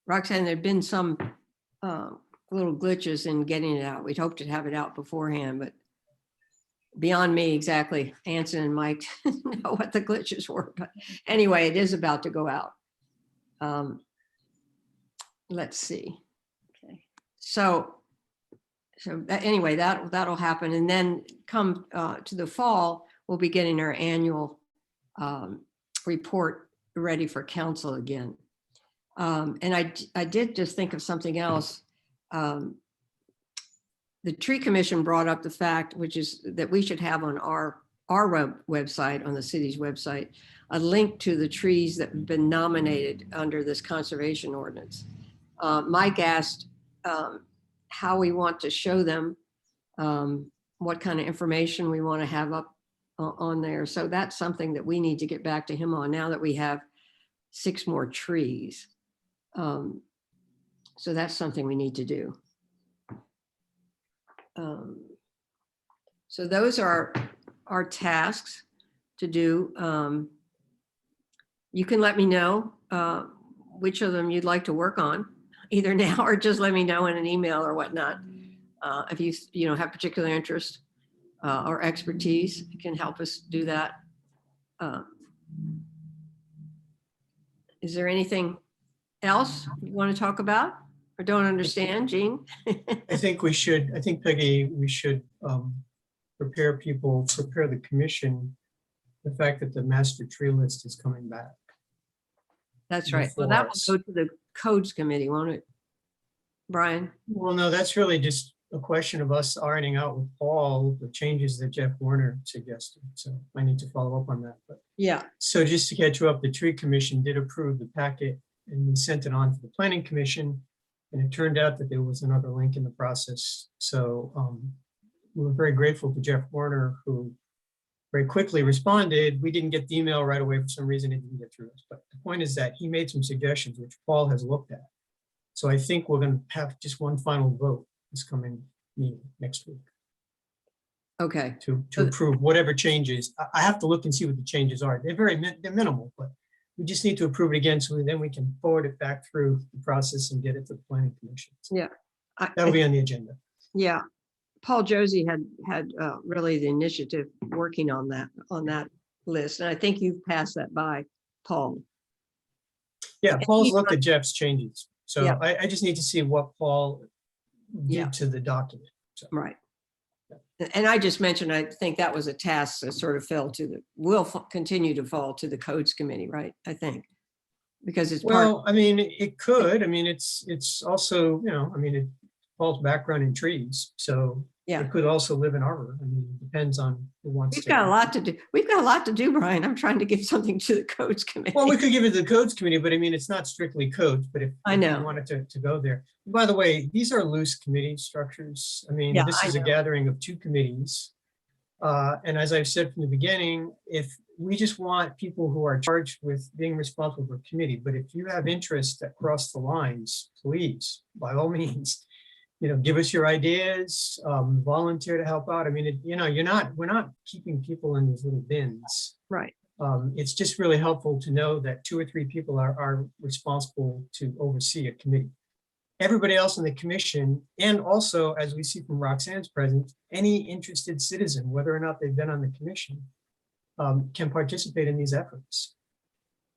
Speaker 3: Roxanne, there've been some little glitches in getting it out. We'd hoped to have it out beforehand, but beyond me exactly. Anson and Mike know what the glitches were, but anyway, it is about to go out. Let's see.
Speaker 2: Okay.
Speaker 3: So anyway, that'll happen. And then come to the fall, we'll be getting our annual report ready for council again. And I did just think of something else. The tree commission brought up the fact, which is that we should have on our website, on the city's website, a link to the trees that have been nominated under this conservation ordinance. Mike asked how we want to show them, what kind of information we want to have up on there. So that's something that we need to get back to him on now that we have 6 more trees. So that's something we need to do. So those are our tasks to do. You can let me know which of them you'd like to work on, either now or just let me know in an email or whatnot. If you have particular interest or expertise, you can help us do that. Is there anything else you want to talk about or don't understand, Jean?
Speaker 1: I think Peggy, we should prepare the commission, the fact that the master tree list is coming back.
Speaker 3: That's right. Well, that will go to the codes committee, won't it, Brian?
Speaker 1: Well, no, that's really just a question of us ironing out with Paul the changes that Jeff Warner suggested. So I need to follow up on that. But
Speaker 3: Yeah.
Speaker 1: so just to catch you up, the tree commission did approve the packet and we sent it on to the planning commission. And it turned out that there was another link in the process. So we were very grateful to Jeff Warner, who very quickly responded. We didn't get the email right away. For some reason, it didn't get through us. But the point is that he made some suggestions, which Paul has looked at. So I think we're going to have just one final vote this coming meeting next week
Speaker 3: Okay.
Speaker 1: to approve whatever changes. I have to look and see what the changes are. They're minimal, but we just need to approve it again so then we can forward it back through the process and get it to the planning commission. So
Speaker 3: Yeah.
Speaker 1: that'll be on the agenda.
Speaker 3: Yeah. Paul Josie had really the initiative working on that list. And I think you've passed that by, Paul.
Speaker 1: Yeah, Paul's looked at Jeff's changes. So
Speaker 3: Yeah.
Speaker 1: I just need to see what Paul
Speaker 3: Yeah.
Speaker 1: did to the document. So,
Speaker 3: Right. And I just mentioned, I think that was a task that sort of will continue to fall to the codes committee, right? I think. Because it's part,
Speaker 1: well, I mean, it could. I mean, it's also, Paul's background in trees. So
Speaker 3: Yeah.
Speaker 1: it could also live in arbor. I mean, it depends on who wants
Speaker 3: we've
Speaker 1: to.
Speaker 3: got a lot to do. We've got a lot to do, Brian. I'm trying to give something to the codes committee.
Speaker 1: Well, we could give it to the codes committee, but I mean, it's not strictly codes, but if
Speaker 3: I
Speaker 1: if
Speaker 3: know.
Speaker 1: you wanted to go there. By the way, these are loose committee structures. I mean,
Speaker 3: Yeah,
Speaker 1: this
Speaker 3: I
Speaker 1: is a
Speaker 3: know.
Speaker 1: gathering of 2 committees. And as I've said from the beginning, if we just want people who are charged with being responsible for committee, but if you have interests that cross the lines, please, by all means, give us your ideas, volunteer to help out. I mean, we're not keeping people in these little bins.
Speaker 3: Right.
Speaker 1: It's just really helpful to know that 2 or 3 people are responsible to oversee a committee. Everybody else in the commission, and also, as we see from Roxanne's presence, any interested citizen, whether or not they've been on the commission, can participate in these efforts.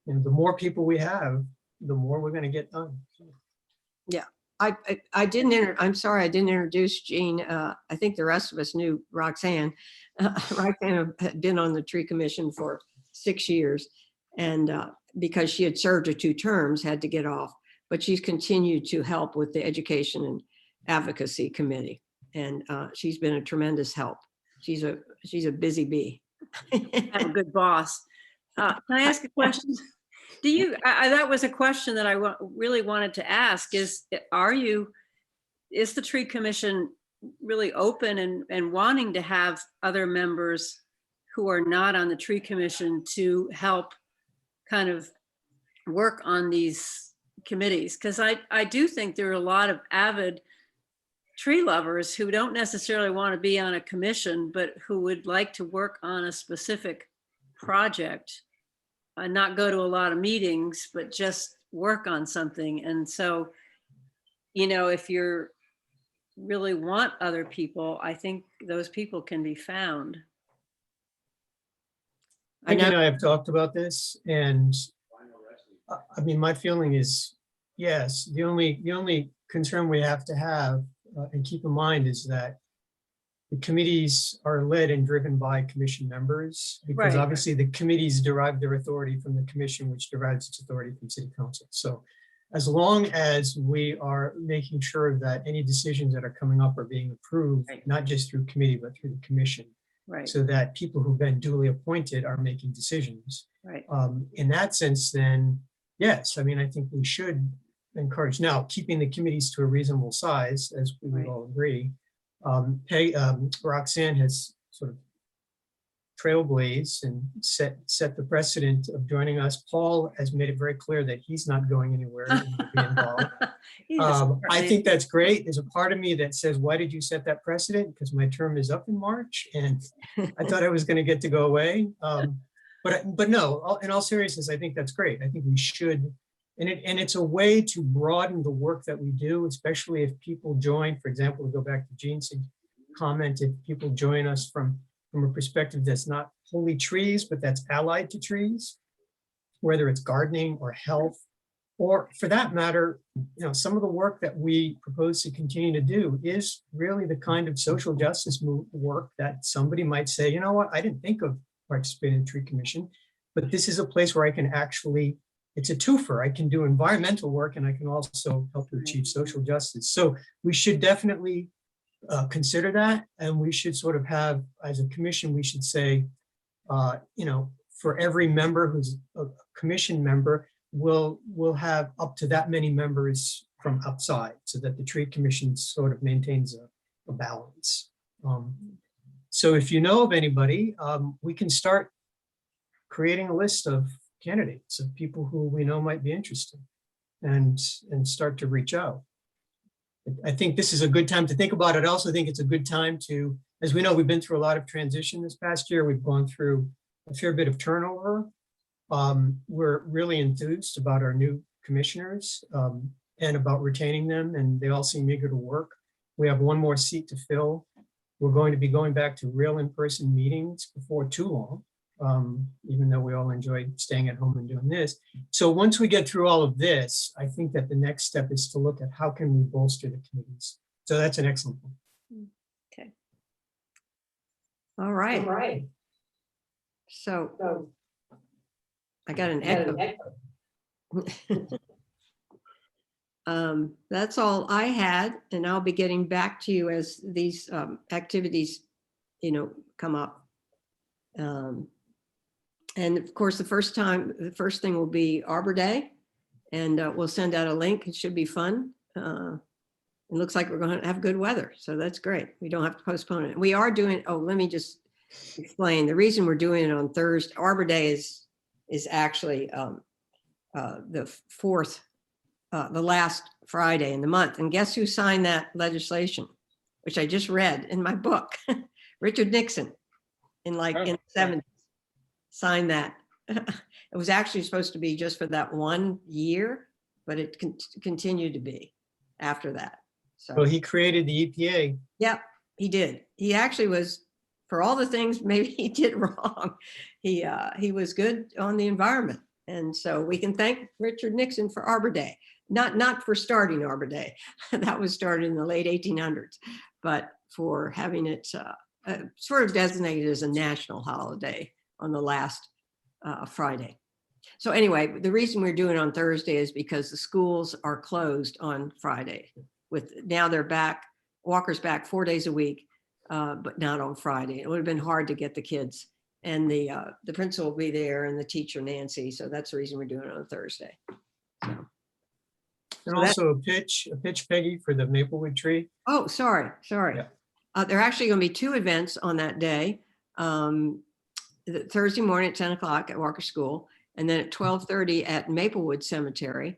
Speaker 1: And the more people we have, the more we're going to get done.
Speaker 3: Yeah. I'm sorry, I didn't introduce Jean. I think the rest of us knew Roxanne. Roxanne had been on the tree commission for 6 years, and because she had served her 2 terms, had to get off. But she's continued to help with the education and advocacy committee, and she's been a tremendous help. She's a busy bee.
Speaker 2: Have a good boss. Can I ask a question? That was a question that I really wanted to ask is the tree commission really open and wanting to have other members who are not on the tree commission to help kind of work on these committees? Because I do think there are a lot of avid tree lovers who don't necessarily want to be on a commission, but who would like to work on a specific project and not go to a lot of meetings, but just work on something. And so, if you really want other people, I think those people can be found.
Speaker 3: I
Speaker 1: Peggy and
Speaker 3: know,
Speaker 1: I have talked about this, and I mean, my feeling is, yes, the only concern we have to have and keep in mind is that the committees are led and driven by commission members, because
Speaker 2: Right.
Speaker 1: obviously the committees derive their authority from the commission, which derives its authority from city council. So as long as we are making sure that any decisions that are coming up are being approved,
Speaker 2: Right.
Speaker 1: not just through committee, but through the commission,
Speaker 2: Right,
Speaker 1: so that people who've been duly appointed are making decisions.
Speaker 2: right.
Speaker 1: In that sense, then, yes, I mean, I think we should encourage, now, keeping the committees to a reasonable size, as we would
Speaker 2: Right.
Speaker 1: all agree. Roxanne has sort of trailblazed and set the precedent of joining us. Paul has made it very clear that he's not going anywhere and will be involved.
Speaker 2: He's a smart
Speaker 1: I
Speaker 2: man.
Speaker 1: think that's great. There's a part of me that says, why did you set that precedent? Because my term is up in March and I thought I was going to get to go away. But no, in all seriousness, I think that's great. I think we should, and it's a way to broaden the work that we do, especially if people join, for example, to go back to Jean's comment, if people join us from a perspective that's not wholly trees, but that's allied to trees, whether it's gardening or health, or for that matter, some of the work that we propose to continue to do is really the kind of social justice work that somebody might say, you know what, I didn't think of participating in the tree commission, but this is a place where I can actually, it's a twofer. I can do environmental work and I can also help to achieve social justice. So we should definitely consider that. And we should sort of have, as a commission, we should say, for every member who's a commission member, we'll have up to that many members from outside so that the tree commission sort of maintains a balance. So if you know of anybody, we can start creating a list of candidates, of people who we know might be interested, and start to reach out. I think this is a good time to think about it. I also think it's a good time to, as we know, we've been through a lot of transition this past year. We've gone through a fair bit of turnover. We're really enthused about our new commissioners and about retaining them, and they all seem eager to work. We have one more seat to fill. We're going to be going back to real in-person meetings before too long, even though we all enjoy staying at home and doing this. So once we get through all of this, I think that the next step is to look at how can we bolster the committees. So that's an excellent one.
Speaker 2: Okay.
Speaker 3: all right. So I got an echo. That's all I had, and I'll be getting back to you as these activities, come up. And of course, the first thing will be Arbor Day, and we'll send out a link. It should be fun. It looks like we're going to have good weather, so that's great. We don't have to postpone it. We are doing, let me just explain. The reason we're doing it on Thursday, Arbor Day is actually the fourth, the last Friday in the month. And guess who signed that legislation, which I just read in my book? Richard Nixon in the 70s signed that. It was actually supposed to be just for that 1 year, but it continued to be after that. So
Speaker 1: Well, he created the EPA.
Speaker 3: yeah, he did. He actually was, for all the things maybe he did wrong, he was good on the environment. And so we can thank Richard Nixon for Arbor Day, not for starting Arbor Day. That was started in the late 1800s, but for having it sort of designated as a national holiday on the last Friday. So anyway, the reason we're doing it on Thursday is because the schools are closed on Friday. Now they're back, Walker's back 4 days a week, but not on Friday. It would have been hard to get the kids, and the principal will be there and the teacher Nancy. So that's the reason we're doing it on Thursday.
Speaker 1: And
Speaker 3: So
Speaker 1: also a pitch, Peggy, for the Maplewood tree.
Speaker 3: Oh, sorry.
Speaker 1: Yeah.
Speaker 3: There are actually going to be 2 events on that day. Thursday morning at 10 o'clock at Walker School, and then at 12:30 at Maplewood Cemetery,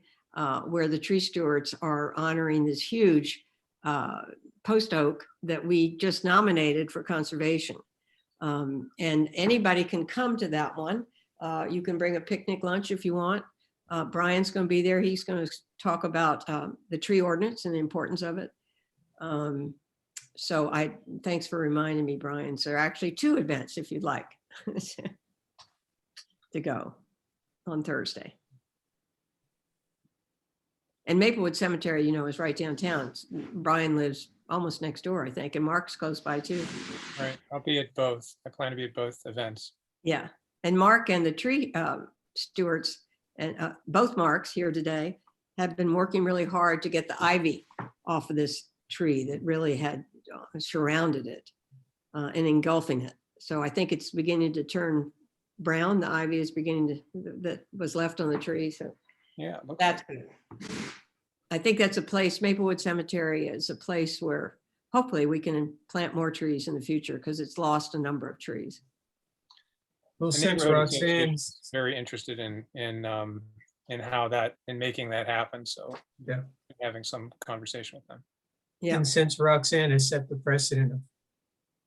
Speaker 3: where the tree stewards are honoring this huge post oak that we just nominated for conservation. And anybody can come to that one. You can bring a picnic lunch if you want. Brian's going to be there. He's going to talk about the tree ordinance and the importance of it. So thanks for reminding me, Brian. So there are actually 2 events if you'd like. to go on Thursday. And Maplewood Cemetery, you know, is right downtown. Brian lives almost next door, I think, and Mark's close by too.
Speaker 7: Right, I'll be at both. I plan to be at both events.
Speaker 3: Yeah, and Mark and the tree stewards, and both Marks here today, have been working really hard to get the ivy off of this tree that really had surrounded it and engulfing it. So I think it's beginning to turn brown. The ivy is beginning to, that was left on the tree. So
Speaker 7: Yeah. looks
Speaker 3: that's
Speaker 7: like-
Speaker 3: good. I think that's a place, Maplewood Cemetery is a place where hopefully we can plant more trees in the future because it's lost a number of trees.
Speaker 1: Well,
Speaker 7: The
Speaker 1: since
Speaker 7: neighborhood seems to be
Speaker 1: Roxanne's,
Speaker 7: very interested in how that, in making that happen. So
Speaker 1: Yeah.
Speaker 7: having some conversation with them.
Speaker 3: Yeah,
Speaker 1: and since Roxanne has set the precedent of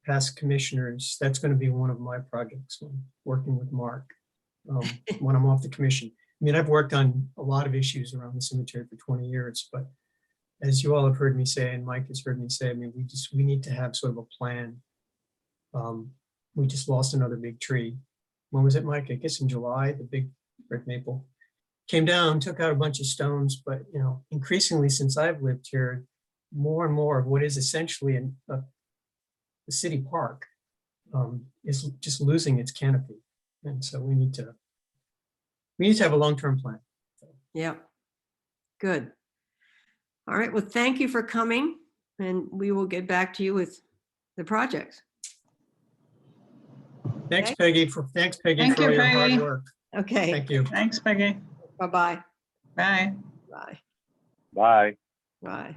Speaker 1: past commissioners, that's going to be one of my projects when working with Mark when I'm off the commission. I mean, I've worked on a lot of issues around the cemetery for 20 years, but as you all have heard me say, and Mike has heard me say, I mean, we need to have sort of a plan. We just lost another big tree. When was it, Mike? I guess in July, the big red maple came down, took out a bunch of stones, but you know, increasingly since I've lived here, more and more of what is essentially a city park is just losing its canopy. And so we need to have a long-term plan.
Speaker 3: yeah. Good. All right, well, thank you for coming and we will get back to you with the projects.
Speaker 1: Thanks,
Speaker 3: Okay.
Speaker 1: Peggy, for
Speaker 6: Thank
Speaker 1: all
Speaker 6: you,
Speaker 1: your hard
Speaker 6: Peggy.
Speaker 1: work.
Speaker 3: Okay,
Speaker 1: Thank you.
Speaker 6: Thanks, Peggy.
Speaker 3: bye-bye.
Speaker 6: Bye.
Speaker 3: Bye.
Speaker 4: Bye.
Speaker 3: Bye.